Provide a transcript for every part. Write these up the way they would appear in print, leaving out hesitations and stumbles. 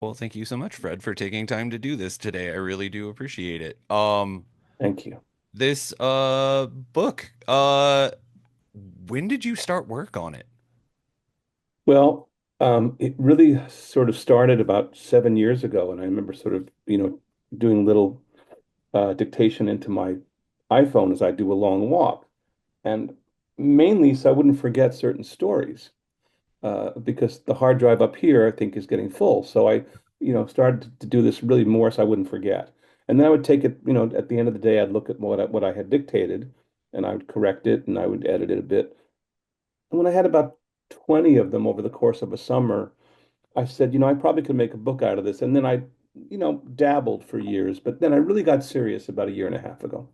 Well, thank you so much, Fred, for taking time to do this today. I really do appreciate it. Thank you. This book, when did you start work on it? Well, it really sort of started about 7 years ago, and I remember sort of, doing little dictation into my iPhone as I do a long walk, and mainly so I wouldn't forget certain stories, because the hard drive up here, I think, is getting full. So I, started to do this really more so I wouldn't forget. And then I would take it, at the end of the day, I'd look at what I had dictated, and I would correct it, and I would edit it a bit. And when I had about 20 of them over the course of a summer, I said, I probably could make a book out of this. And then I, dabbled for years, but then I really got serious about a year and a half ago.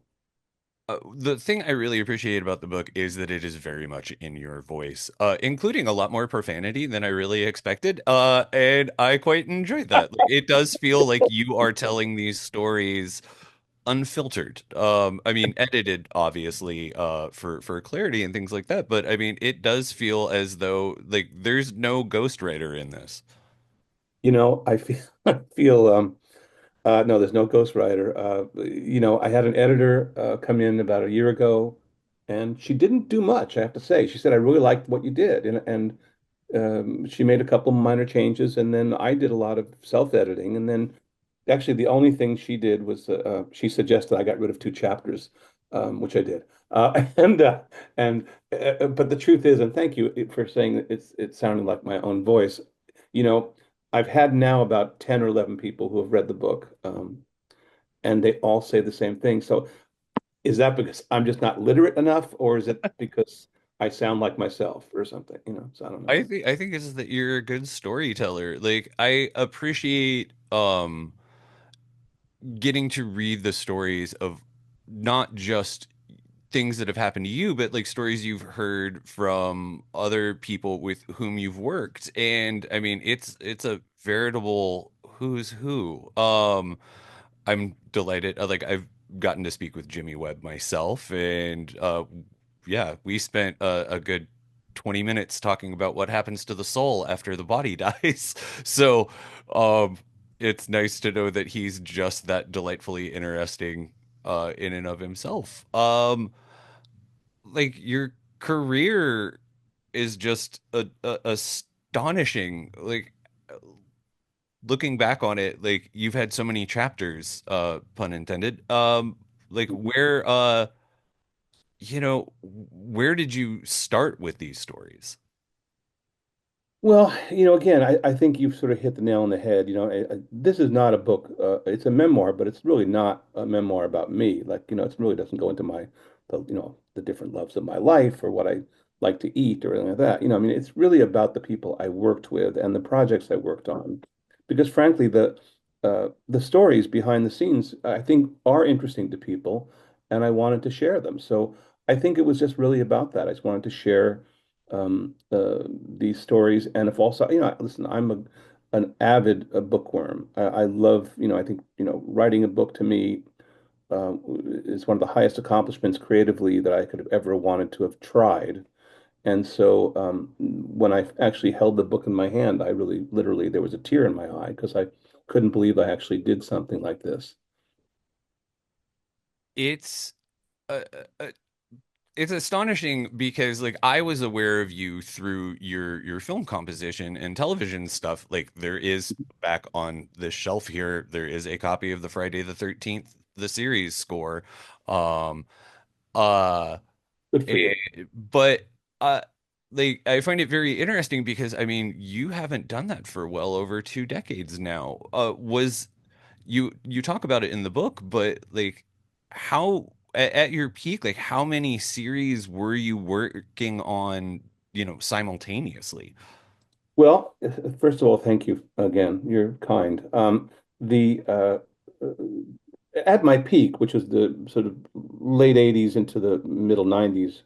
The thing I really appreciate about the book is that it is very much in your voice, including a lot more profanity than I really expected. And I quite enjoyed that. It does feel like you are telling these stories unfiltered. I mean, edited obviously, for clarity and things like that. But I mean, it does feel as though like there's no ghostwriter in this. I feel, I feel, no, there's no ghostwriter. I had an editor come in about a year ago, and she didn't do much, I have to say. She said, I really liked what you did. And she made a couple minor changes, and then I did a lot of self-editing. And then actually, the only thing she did was she suggested I got rid of two chapters, which I did. And but the truth is, and thank you for saying that it sounded like my own voice. You know, I've had now about 10 or 11 people who have read the book, and they all say the same thing. So is that because I'm just not literate enough, or is it because I sound like myself or something? So I don't know. I think it's that you're a good storyteller. Like I appreciate getting to read the stories of not just things that have happened to you, but like stories you've heard from other people with whom you've worked. And I mean, it's a veritable who's who. I'm delighted. Like I've gotten to speak with Jimmy Webb myself, and yeah, we spent a good 20 minutes talking about what happens to the soul after the body dies. So, um, it's nice to know that he's just that delightfully interesting in and of himself. Like your career is just astonishing. Like looking back on it, like you've had so many chapters, pun intended. Like where did you start with these stories? Well, again, I think you've sort of hit the nail on the head. This is not a book. It's a memoir, but it's really not a memoir about me. Like, it really doesn't go into the different loves of my life or what I like to eat or anything like that. I mean, it's really about the people I worked with and the projects I worked on. Because frankly, the stories behind the scenes, I think, are interesting to people, and I wanted to share them. So I think it was just really about that. I just wanted to share these stories. And if also, listen, an avid bookworm. I love, I think, writing a book to me is one of the highest accomplishments creatively that I could have ever wanted to have tried. And so when I actually held the book in my hand, I really, literally, there was a tear in my eye because I couldn't believe I actually did something like this. It's uh, uh, uh, it's astonishing because like I was aware of you through your film composition and television stuff. Like there is back on the shelf here, there is a copy of the Friday the 13th the series score. Um uh Good for you. but uh like I find it very interesting because I mean you haven't done that for well over 2 decades now. Was you talk about it in the book, but like how at your peak, like how many series were you working on, simultaneously? Well, first of all, thank you again. You're kind. The At my peak, which was the sort of late 80s into the middle 90s,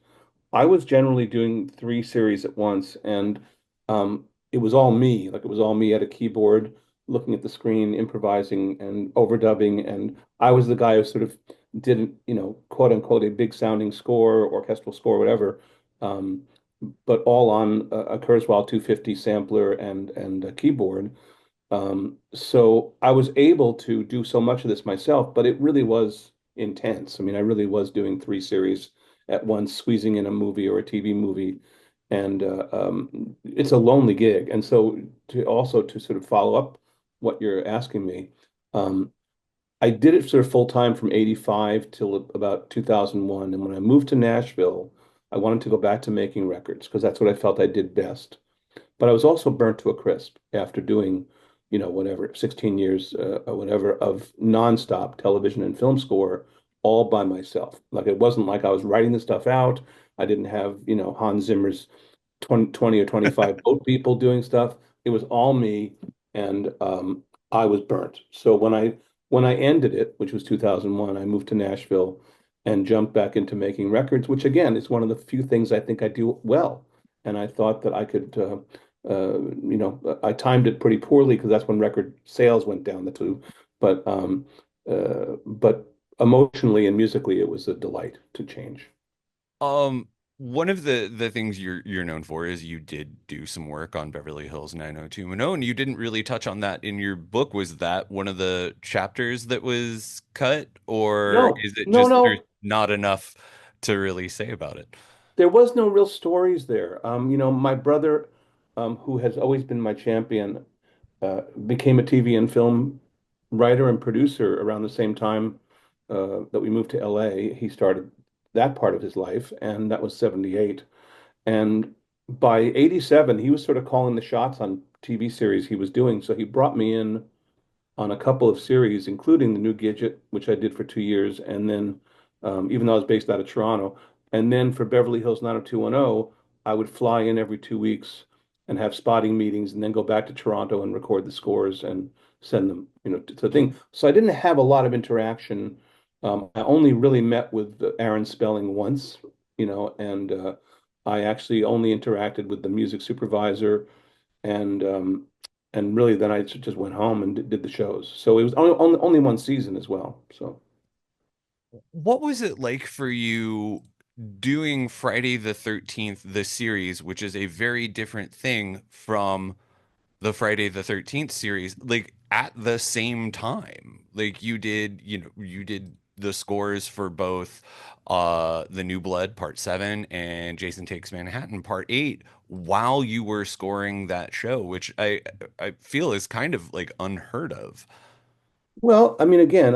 I was generally doing three series at once, and it was all me. Like it was all me at a keyboard, looking at the screen, improvising and overdubbing, and I was the guy who sort of did, quote unquote, a big sounding score, orchestral score, whatever, um, but all on a Kurzweil 250 sampler and a keyboard. So I was able to do so much of this myself, but it really was intense. I mean, I really was doing three series at once, squeezing in a movie or a TV movie, and it's a lonely gig. And so to also to sort of follow up what you're asking me, um, I did it sort of full time from 85 till about 2001. And when I moved to Nashville, I wanted to go back to making records because that's what I felt I did best. But I was also burnt to a crisp after doing, whatever, 16 years, or whatever, of nonstop television and film score all by myself. Like it wasn't like I was writing the stuff out. I didn't have, Hans Zimmer's 20 or 25 boat people doing stuff. It was all me, and I was burnt. So when I ended it, which was 2001, I moved to Nashville and jumped back into making records, which again is one of the few things I think I do well. And I thought that I could, I timed it pretty poorly because that's when record sales went down the tube. But emotionally and musically, it was a delight to change. Um, one of the things you're known for is you did do some work on Beverly Hills 90210, and you didn't really touch on that in your book. Was that one of the chapters that was cut, or No, is it no, just there's no. not enough to really say about it? There was no real stories there. My brother, who has always been my champion, became a TV and film writer and producer around the same time that we moved to LA. He started that part of his life, and that was 78. And by 87, he was sort of calling the shots on TV series he was doing. So he brought me in on a couple of series, including the new Gidget, which I did for 2 years, and then even though I was based out of Toronto, and then for Beverly Hills 90210, I would fly in every 2 weeks and have spotting meetings, and then go back to Toronto and record the scores and send them, to the thing. So I didn't have a lot of interaction. I only really met with Aaron Spelling once, and I actually only interacted with the music supervisor and really then I just went home and did the shows. So it was only one season as well. So What was it like for you doing Friday the 13th, the series, which is a very different thing from the Friday the 13th series, like at the same time? Like you did the scores for both The New Blood Part 7 and Jason Takes Manhattan Part 8 while you were scoring that show, which I feel is kind of like unheard of. well, I mean, again,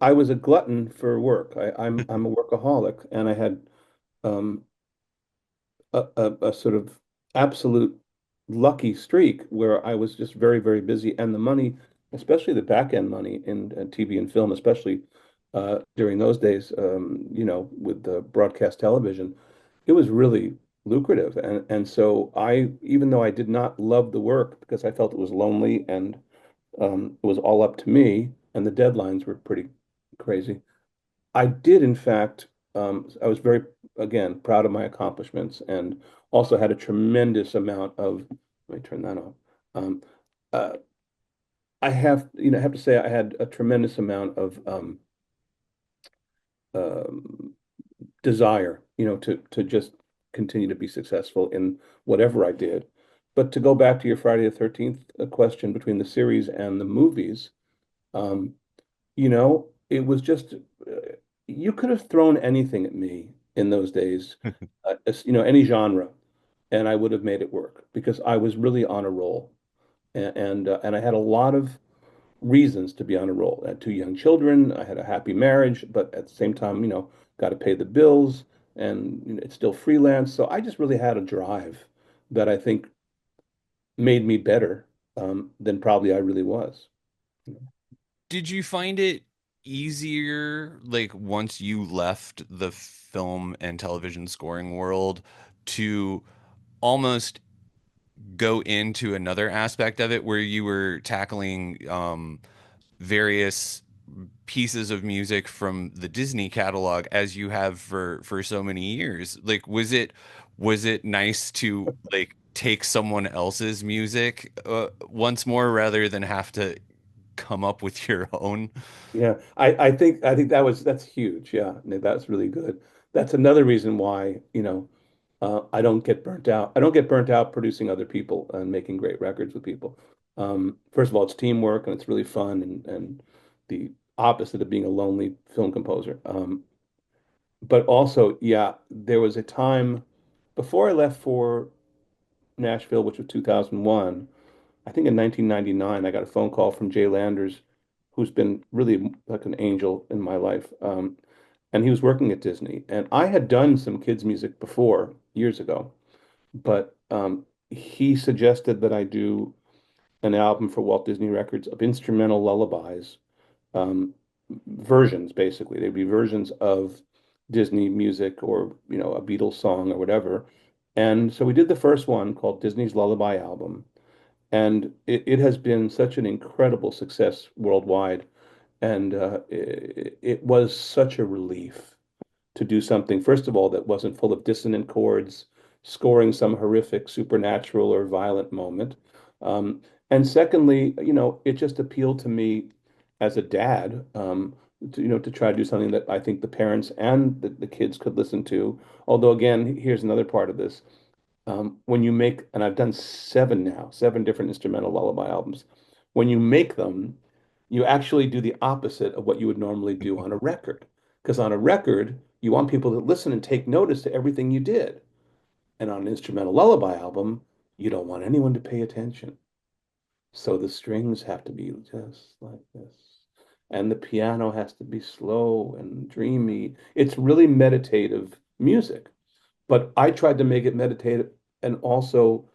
I was a glutton for work. I'm a workaholic, and I had um, a sort of absolute lucky streak where I was just very, very busy, and the money, especially the back end money in TV and film, especially during those days, with the broadcast television, it was really lucrative. And so even though I did not love the work because I felt it was lonely and it was all up to me, and the deadlines were pretty crazy. I did, in fact, I was very, again, proud of my accomplishments and also had a tremendous amount of, let me turn that off. Um, uh, I have to say I had a tremendous amount of um, desire, to just continue to be successful in whatever I did. But to go back to your Friday the 13th question between the series and the movies, um, it was just, you could have thrown anything at me in those days, any genre, and I would have made it work because I was really on a roll. And I had a lot of reasons to be on a roll. I had two young children, I had a happy marriage, but at the same time, got to pay the bills, and it's still freelance. So I just really had a drive that I think made me better than probably I really was. Did you find it easier, like once you left the film and television scoring world, to almost go into another aspect of it where you were tackling various pieces of music from the Disney catalog as you have for so many years? Like, was it nice to like take someone else's music once more rather than have to come up with your own? Yeah, I think that's huge. Yeah, that's really good. That's another reason why, I don't get burnt out. I don't get burnt out producing other people and making great records with people. First of all, it's teamwork and it's really fun and the opposite of being a lonely film composer. But also, yeah, there was a time before I left for Nashville, which was 2001. I think in 1999, I got a phone call from Jay Landers, who's been really like an angel in my life. And he was working at Disney. And I had done some kids' music before years ago, but he suggested that I do an album for Walt Disney Records of instrumental lullabies, um, versions basically. They'd be versions of Disney music or, a Beatles song or whatever. And so we did the first one called Disney's Lullaby Album. And it has been such an incredible success worldwide. And it was such a relief to do something, first of all, that wasn't full of dissonant chords, scoring some horrific supernatural or violent moment. Um, and secondly, it just appealed to me as a dad, to try to do something that I think the parents and the kids could listen to. Although, again, here's another part of this. When you make, and I've done seven now, seven different instrumental lullaby albums. When you make them, you actually do the opposite of what you would normally do on a record. Because on a record, you want people to listen and take notice to everything you did. And on an instrumental lullaby album, you don't want anyone to pay attention. So the strings have to be just like this. And the piano has to be slow and dreamy. It's really meditative music. But I tried to make it meditative and also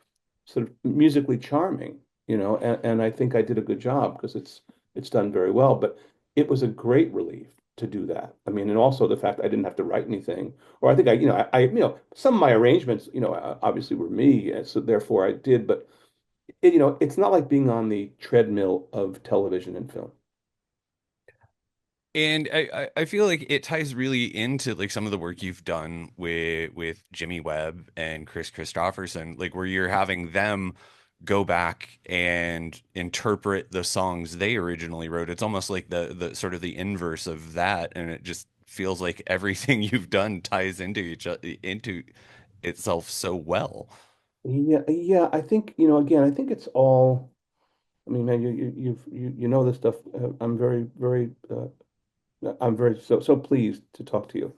sort of musically charming, and I think I did a good job because it's done very well. But it was a great relief to do that. I mean, and also the fact I didn't have to write anything, or I think some of my arrangements, obviously were me, and so therefore I did. But it's not like being on the treadmill of television and film. And I feel like it ties really into like some of the work you've done with Jimmy Webb and Chris Christopherson, like where you're having them go back and interpret the songs they originally wrote. It's almost like the sort of the inverse of that, and it just feels like everything you've done ties into each other into itself so well. Yeah, yeah. I think, again, I think it's all. I mean, man, you know this stuff. I'm very so pleased to talk to you.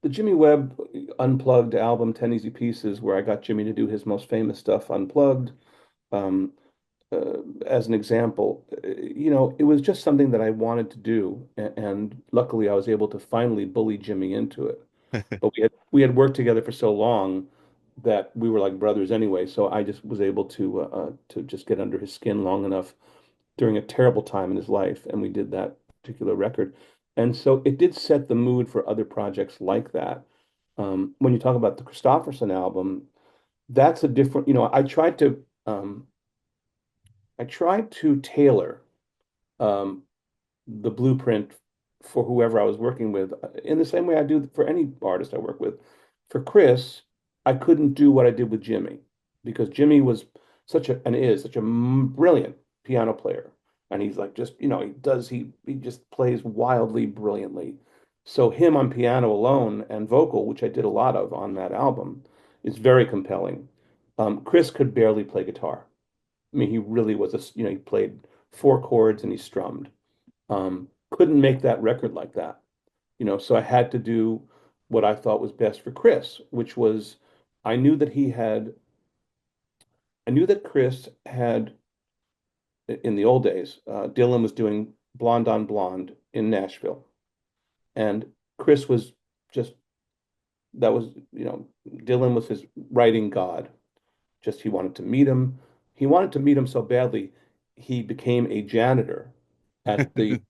The Jimmy Webb Unplugged album, 10 Easy Pieces, where I got Jimmy to do his most famous stuff unplugged. Um, as an example, it was just something that I wanted to do, and luckily I was able to finally bully Jimmy into it. But we had worked together for so long that we were like brothers anyway. So I just was able to just get under his skin long enough during a terrible time in his life, and we did that particular record. And so it did set the mood for other projects like that. When you talk about the Christopherson album, that's a different, I tried to tailor um, the blueprint for whoever I was working with in the same way I do for any artist I work with. For Chris, I couldn't do what I did with Jimmy because Jimmy was and is such a brilliant piano player. And he's like just, he just plays wildly brilliantly. So him on piano alone and vocal, which I did a lot of on that album, is very compelling. Chris could barely play guitar. I mean, he really was he played four chords and he strummed. Couldn't make that record like that, so I had to do what I thought was best for Chris, which was I knew that he had, I knew that Chris had, in the old days, Dylan was doing Blonde on Blonde in Nashville. And Chris was just, that was, Dylan was his writing god. Just he wanted to meet him. He wanted to meet him so badly, he became a janitor at the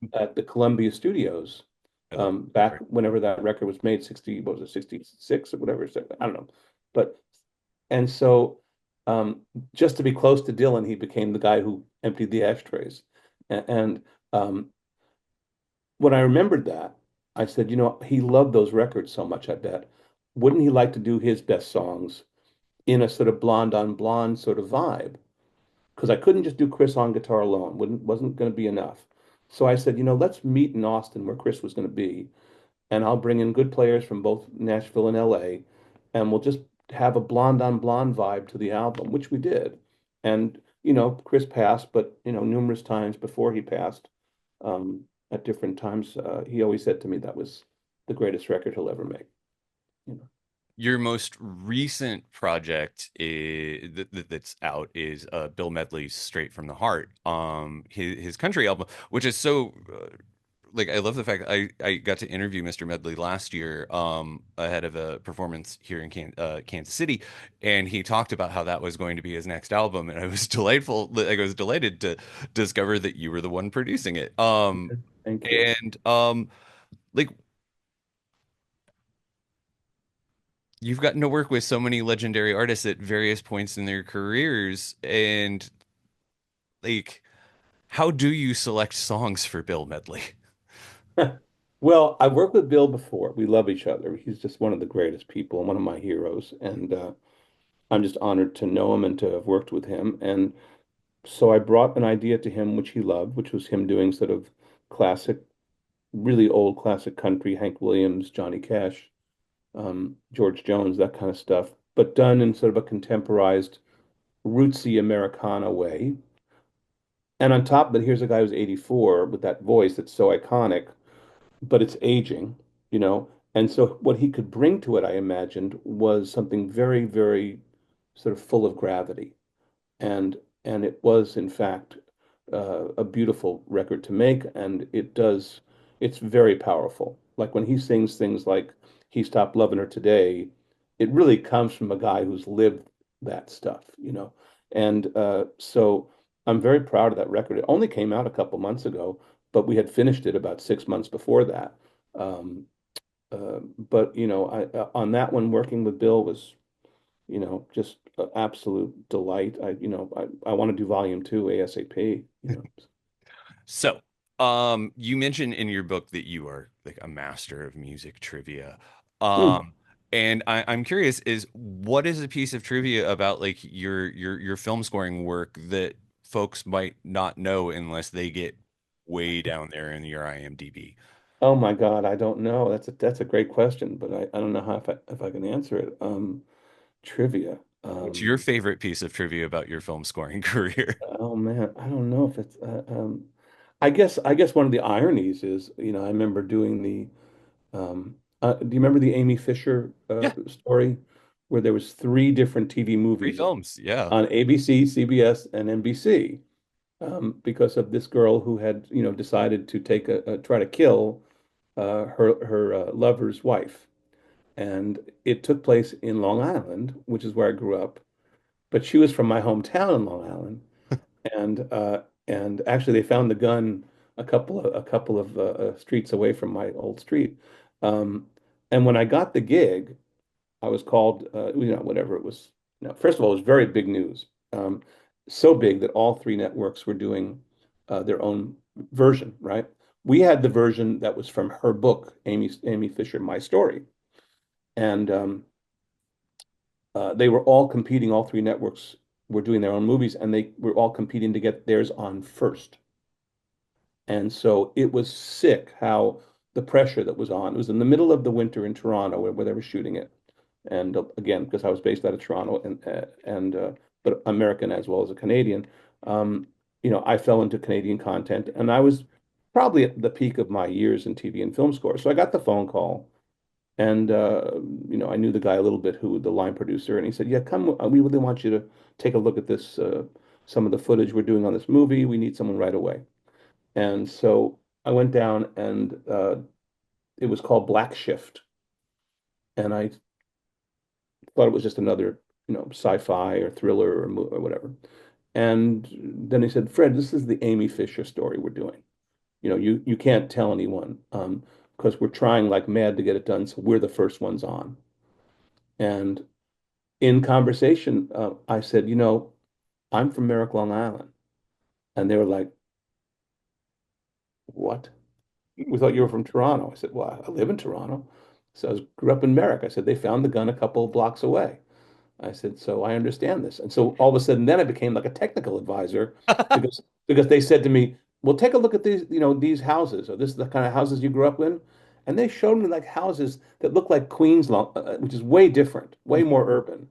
Columbia Studios, Oh, back right. whenever that record was made, 60, what was it, 66 or whatever, I don't know. But and so just to be close to Dylan, he became the guy who emptied the ashtrays. And when I remembered that, I said, he loved those records so much, I bet. Wouldn't he like to do his best songs in a sort of blonde on blonde sort of vibe? Because I couldn't just do Chris on guitar alone. Wasn't going to be enough. So I said, let's meet in Austin where Chris was going to be, and I'll bring in good players from both Nashville and LA, and we'll just have a blonde on blonde vibe to the album, which we did. And, Chris passed, but, numerous times before he passed, at different times, he always said to me that was the greatest record he'll ever make. You know. Your most recent project that's out is Bill Medley's "Straight from the Heart," his country album, which is so like I love the fact that I got to interview Mr. Medley last year ahead of a performance here in Kansas City, and he talked about how that was going to be his next album, and I was delightful. Like I was delighted to discover that you were the one producing it. Thank you. And like you've gotten to work with so many legendary artists at various points in their careers, and like, how do you select songs for Bill Medley? Well, I've worked with Bill before. We love each other. He's just one of the greatest people and one of my heroes. And I'm just honored to know him and to have worked with him. And so I brought an idea to him, which he loved, which was him doing sort of classic, really old classic country, Hank Williams, Johnny Cash, George Jones, that kind of stuff, but done in sort of a contemporized, rootsy Americana way. And on top of it, here's a guy who's 84 with that voice that's so iconic, but it's aging, you know. And so what he could bring to it, I imagined, was something very, very sort of full of gravity. And it was in fact a beautiful record to make, and it's very powerful. Like when he sings things like "He Stopped Loving Her Today," it really comes from a guy who's lived that stuff. And so I'm very proud of that record. It only came out a couple months ago, but we had finished it about 6 months before that. Um, but on that one, working with Bill was just an absolute delight. I want to do volume. 2 ASAP. So, you mentioned in your book that you are like a master of music trivia. Hmm. And I'm curious, is what is a piece of trivia about like your film scoring work that folks might not know unless they get way down there in your IMDb? Oh my God, I don't know. That's a great question, but I don't know how if I can answer it. Trivia. What's your favorite piece of trivia about your film scoring career? Oh man, I don't know if it's I guess one of the ironies is, I remember doing do you remember the Amy Fisher Yeah, story where there was three different TV three movies films. Yeah. on ABC, CBS, and NBC, because of this girl who had, decided to try to kill her lover's wife. And it took place in Long Island, which is where I grew up. But she was from my hometown in Long Island, and actually they found the gun a couple of streets away from my old street. Um, and when I got the gig, I was called, whatever it was. First of all, it was very big news. So big that all three networks were doing their own version, right? We had the version that was from her book, Amy Fisher, My Story. And they were all competing, all three networks were doing their own movies, and they were all competing to get theirs on first. And so it was sick how the pressure that was on. It was in the middle of the winter in Toronto where they were shooting it. And again, because I was based out of Toronto and but American as well as a Canadian, I fell into Canadian content, and I was probably at the peak of my years in TV and film score. So I got the phone call, and I knew the guy a little bit, who the line producer, and he said, "Yeah, come. We really want you to take a look at this, some of the footage we're doing on this movie. We need someone right away." And so I went down, and it was called Black Shift, and I thought it was just another, sci-fi or thriller or whatever. And then he said, "Fred, this is the Amy Fisher story we're doing. You can't tell anyone, because we're trying like mad to get it done, so we're the first ones on." And in conversation, I said, "I'm from Merrick, Long Island." And they were like, "What? We thought you were from Toronto." I said, "Well, I live in Toronto." So grew up in Merrick. I said, "They found the gun a couple of blocks away." I said, "So I understand this." And so all of a sudden, then I became like a technical advisor, because they said to me, "Well, take a look at these, these houses, or this is the kind of houses you grew up in." And they showed me like houses that look like Queens, which is way different, way more urban.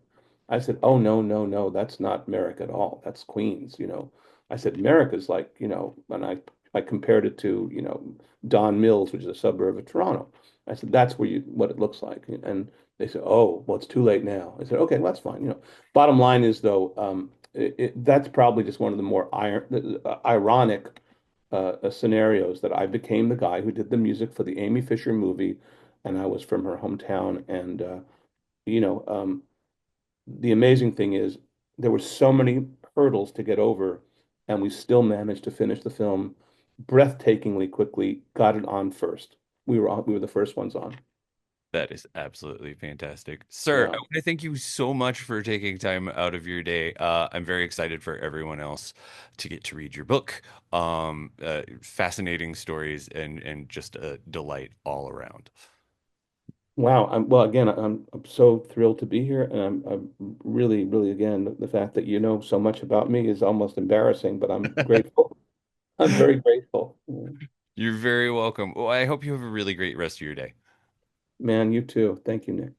I said, oh, no, no, no, that's not Merrick at all. That's Queens, you know. I said, Merrick is like, you know, and I compared it to, you know, Don Mills, which is a suburb of Toronto. I said, that's where you, what it looks like. And they said, oh, well, it's too late now. I said, okay, well, that's fine. You know, bottom line is though, that's probably just one of the more ironic scenarios that I became the guy who did the music for the Amy Fisher movie, and I was from her hometown. And you know, the amazing thing is there were so many hurdles to get over, and we still managed to finish the film breathtakingly quickly. Got it on first. We were the first ones on. That is absolutely fantastic. Sir, I Yeah. want to thank you so much for taking time out of your day. I'm very excited for everyone else to get to read your book. Fascinating stories and just a delight all around. Wow. Well, again, I'm so thrilled to be here, and I'm really, really, again, the fact that you know so much about me is almost embarrassing, but I'm grateful. I'm very grateful. You're very welcome. Well, I hope you have a really great rest of your day. Man, you too. Thank you, Nick.